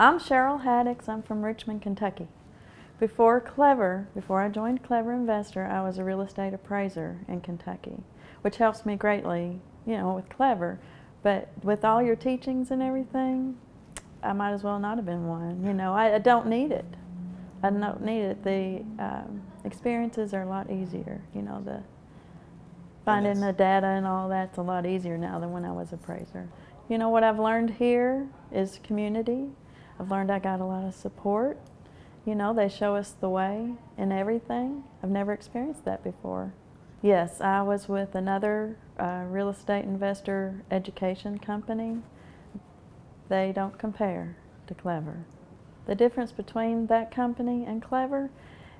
I'm Cheryl Haddix. I'm from Richmond, Kentucky. Before I joined Clever Investor, I was a real estate appraiser in Kentucky, which helps me greatly, with Clever. But with all your teachings and everything, I might as well not have been one. I don't need it. I don't need it. The experiences are a lot easier. The finding the data and all that's a lot easier now than when I was appraiser. What I've learned here is community. I've learned I got a lot of support. They show us the way in everything. I've never experienced that before. Yes, I was with another real estate investor education company. They don't compare to Clever. The difference between that company and Clever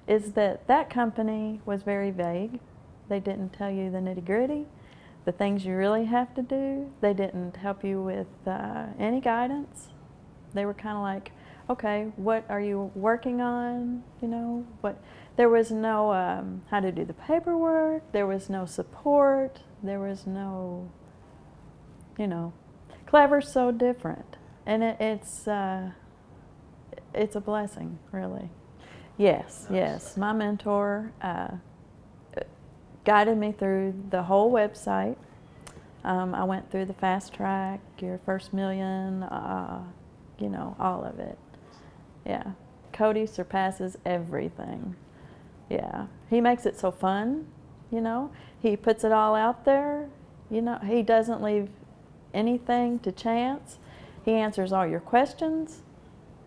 is that that company was very vague. They didn't tell you the nitty-gritty, the things you really have to do. They didn't help you with any guidance. They were kind of like, okay, what are you working on? There was no how to do the paperwork. There was no support. There was no, Clever's so different, and it's a blessing, really. Yes, yes. My mentor guided me through the whole website. I went through the fast track, your first million, all of it. Yeah. Cody surpasses everything. Yeah. He makes it so fun, He puts it all out there. He doesn't leave anything to chance. He answers all your questions.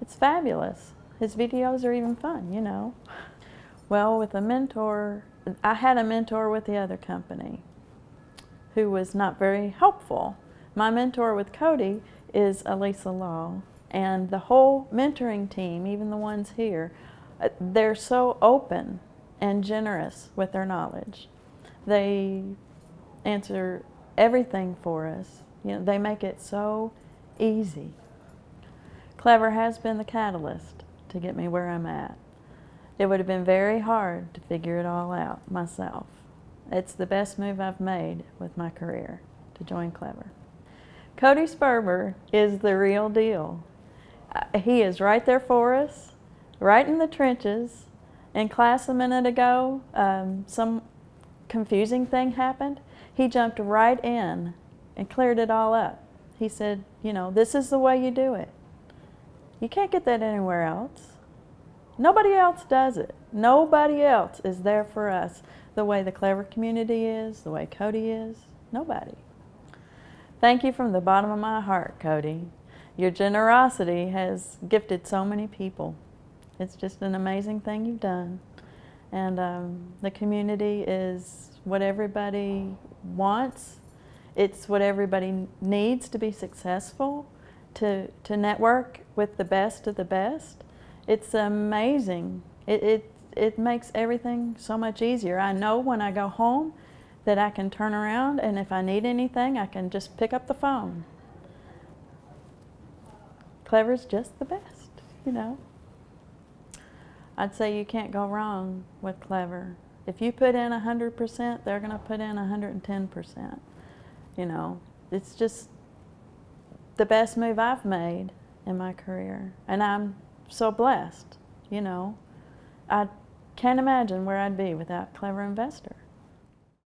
It's fabulous. His videos are even fun, Well, with a mentor, I had a mentor with the other company who was not very helpful. My mentor with Cody is Elisa Law, and the whole mentoring team, even the ones here, they're so open and generous with their knowledge. They answer everything for us. They make it so easy. Clever has been the catalyst to get me where I'm at. It would have been very hard to figure it all out myself. It's the best move I've made with my career, to join Clever. Cody Sperber is the real deal. He is right there for us, right in the trenches. In class a minute ago, some confusing thing happened. He jumped right in and cleared it all up. He said, this is the way you do it. You can't get that anywhere else. Nobody else does it. Nobody else is there for us the way the Clever community is, the way Cody is. Nobody. Thank you from the bottom of my heart, Cody. Your generosity has gifted so many people. It's just an amazing thing you've done. And the community is what everybody wants. It's what everybody needs to be successful, to network with the best of the best. It's amazing. It makes everything so much easier. I know when I go home that I can turn around, and if I need anything, I can just pick up the phone. Clever's just the best, I'd say you can't go wrong with Clever. If you put in 100%, they're going to put in 110%. It's just the best move I've made in my career, and I'm so blessed. I can't imagine where I'd be without Clever Investor.